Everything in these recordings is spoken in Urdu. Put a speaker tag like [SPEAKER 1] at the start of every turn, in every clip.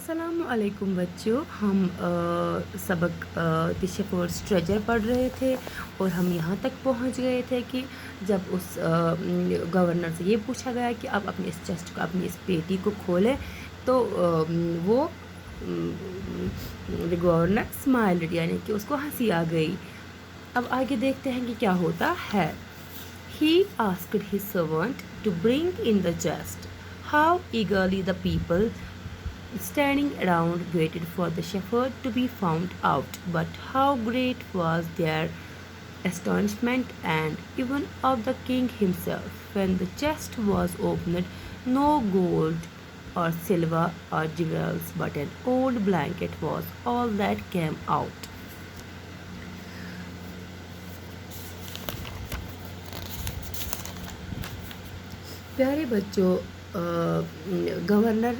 [SPEAKER 1] السلام علیکم بچوں، ہم سبق دی شیفرڈز ٹریجر پڑھ رہے تھے اور ہم یہاں تک پہنچ گئے تھے کہ جب اس گورنر سے یہ پوچھا گیا کہ آپ اپنے اس چیسٹ کو، اپنی اس پیٹی کو کھولیں، تو وہ گورنر اسمائلڈ، یعنی کہ اس کو ہنسی آ گئی۔ اب آگے دیکھتے ہیں کہ کیا ہوتا ہے۔ He asked his servant to bring in the chest. How eagerly the people standing around waited for the shepherd to be found out, but how great was their astonishment and even of the king himself when the chest was opened. No gold or silver or jewels, but an old blanket was all that came out. پیارے بچوں، گورنر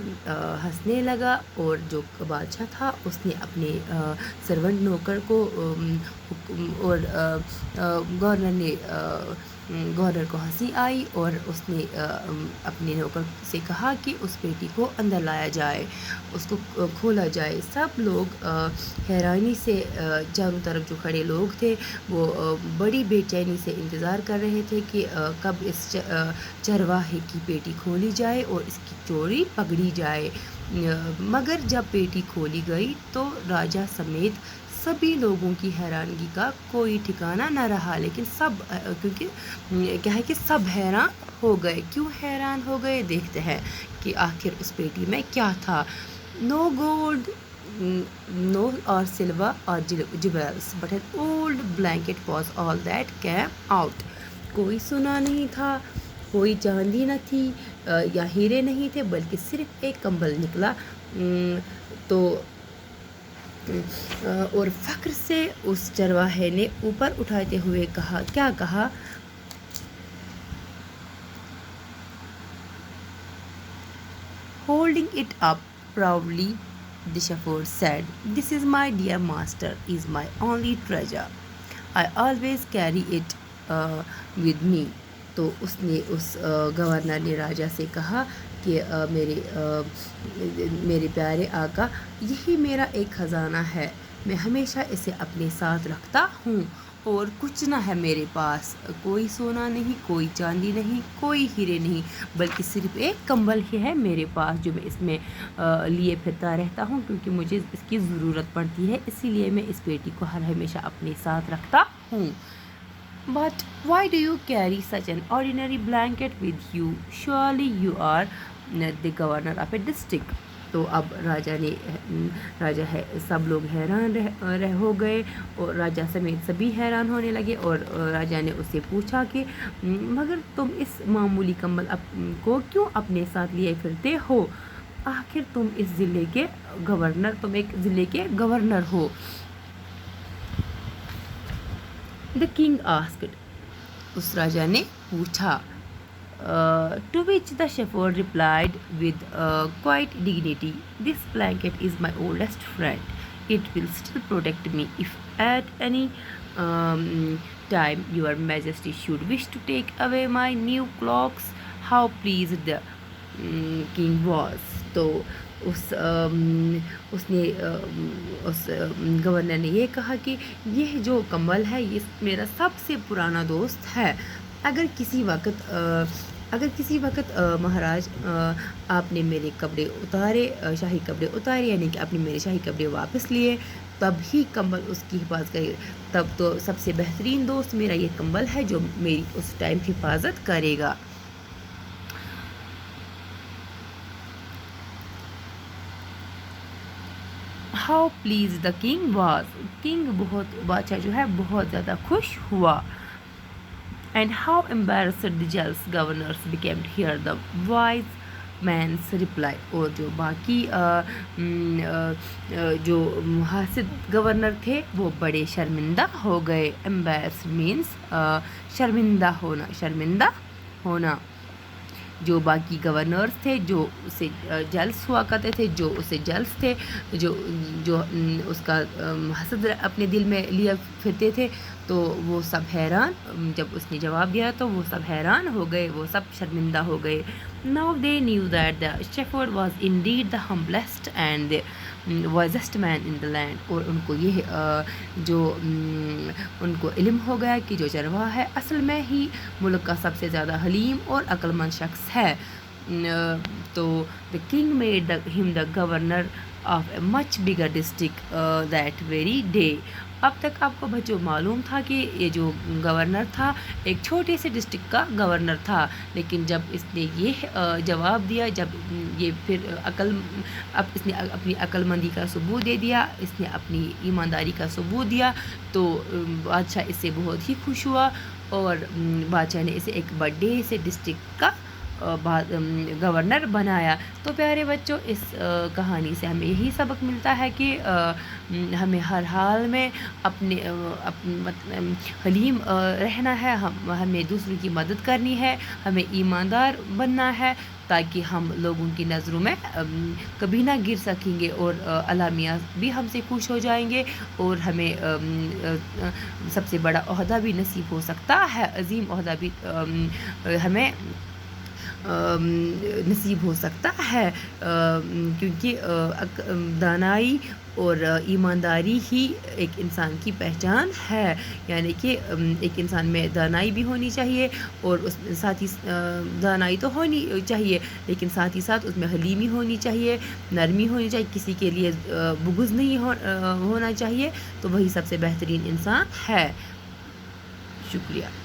[SPEAKER 1] ہنسنے لگا اور جو بادشاہ تھا اس نے اپنے سرونٹ نوکر کو اور گورنر کو ہنسی آئی اور اس نے اپنے نوکر سے کہا کہ اس پیٹی کو اندر لایا جائے، اس کو کھولا جائے۔ سب لوگ حیرانی سے، چاروں طرف جو کھڑے لوگ تھے وہ بڑی بے چینی سے انتظار کر رہے تھے کہ کب اس چرواہے کی پیٹی کھولی جائے اور اس کی چوری پکڑی جائے۔ مگر جب پیٹی کھولی گئی تو راجا سمیت سبھی لوگوں کی حیرانگی کا کوئی ٹھکانہ نہ رہا، لیکن کیونکہ کیا ہے کہ سب حیران ہو گئے۔ کیوں حیران ہو گئے؟ دیکھتے ہیں کہ آخر اس پیٹی میں کیا تھا۔ نو گولڈ، نو اور سلور اور jewels, but an old blanket was all that came out. کوئی سونا نہیں تھا، کوئی چاندی نہ تھی یا ہیرے نہیں تھے، بلکہ صرف ایک کمبل نکلا۔ تو اور فخر سے اس چرواہے نے اوپر اٹھاتے ہوئے کہا، کیا کہا؟ Holding it up proudly, the shepherd said, "This is my dear master, is my only treasure. I always carry it with me." تو اس نے گورنر نے راجا سے کہا کہ میرے پیارے آقا، یہی میرا ایک خزانہ ہے، میں ہمیشہ اسے اپنے ساتھ رکھتا ہوں اور کچھ نہ ہے میرے پاس، کوئی سونا نہیں، کوئی چاندی نہیں، کوئی ہیرے نہیں، بلکہ صرف ایک کمبل ہی ہے میرے پاس جو میں اس میں لیے پھرتا رہتا ہوں، کیونکہ مجھے اس کی ضرورت پڑتی ہے، اسی لیے میں اس پیٹی کو ہمیشہ اپنے ساتھ رکھتا ہوں۔ But why do you carry such an ordinary blanket with you? Surely you are the governor of a district. تو اب راجا ہے، سب لوگ حیران ہو گئے اور راجا سمیت سبھی حیران ہونے لگے، اور راجا نے اس سے پوچھا کہ مگر تم اس معمولی کمبل کو کیوں اپنے ساتھ لیے پھرتے ہو؟ آخر تم اس ضلع کے گورنر، تم ایک ضلع کے governor who. The king asked. اس راجا نے پوچھا۔ To which the shepherd replied with quiet dignity, "This blanket is my oldest friend. It will still protect me if at any time your majesty should wish to take away my new clothes." How pleased the king was. تو اس گورنر نے یہ کہا کہ یہ جو کمبل ہے یہ میرا سب سے پرانا دوست ہے۔ اگر کسی وقت مہاراج آپ نے میرے کپڑے اتارے، شاہی کپڑے اتارے، یعنی کہ آپ نے میرے شاہی کپڑے واپس لیے، تب ہی کمبل اس کی حفاظت کرے، تب تو سب سے بہترین دوست میرا یہ کمبل ہے جو میری اس ٹائم حفاظت کرے گا۔ How pleased the king was. بادشاہ جو ہے بہت زیادہ خوش ہوا۔ And how embarrassed the jealous governors became to hear the wise man's reply. اور جو باقی جو حاسد گورنر تھے وہ بڑے شرمندہ ہو گئے۔ Embarrassed means شرمندہ ہونا۔ جو باقی گورنرز تھے جو اسے جلس ہوا کرتے تھے، جو اسے جلس تھے، جو اس کا حسد اپنے دل میں لیا پھرتے تھے، تو وہ سب حیران، جب اس نے جواب دیا تو وہ سب حیران ہو گئے، وہ سب شرمندہ ہو گئے. Now they knew that the shepherd was indeed the humblest and the wisest man in the land. اور ان کو یہ جو ان کو علم ہو گیا کہ جو چرواہا ہے اصل میں ہی ملک کا سب سے زیادہ حلیم اور عقل مند شخص ہے. تو the king made him the governor of a much bigger district that very day. اب تک آپ کو بچوں معلوم تھا کہ یہ جو گورنر تھا ایک چھوٹے سے ڈسٹرکٹ کا گورنر تھا، لیکن جب اس نے یہ جواب دیا، جب یہ پھر اب اس نے اپنی عقل مندی کا ثبوت دے دیا، اس نے اپنی ایمانداری کا ثبوت دیا، تو بادشاہ اس سے بہت ہی خوش ہوا اور بادشاہ نے اسے ایک بڑے سے ڈسٹرکٹ کا گورنر بنایا. تو پیارے بچوں، اس کہانی سے ہمیں یہی سبق ملتا ہے کہ ہمیں ہر حال میں اپنے حلیم رہنا ہے، ہمیں دوسروں کی مدد کرنی ہے، ہمیں ایماندار بننا ہے تاکہ ہم لوگوں کی نظروں میں کبھی نہ گر سکیں گے اور اللہ میاں بھی ہم سے خوش ہو جائیں گے اور ہمیں سب سے بڑا عہدہ بھی نصیب ہو سکتا ہے، عظیم عہدہ بھی ہمیں نصیب ہو سکتا ہے، کیونکہ دانائی اور ایمانداری ہی ایک انسان کی پہچان ہے. یعنی کہ ایک انسان میں دانائی بھی ہونی چاہیے اور اس ساتھ ہی دانائی تو ہونی چاہیے لیکن ساتھ ہی ساتھ اس میں حلیمی ہونی چاہیے، نرمی ہونی چاہیے، کسی کے لیے بغض نہیں ہونا چاہیے، تو وہی سب سے بہترین انسان ہے. شکریہ.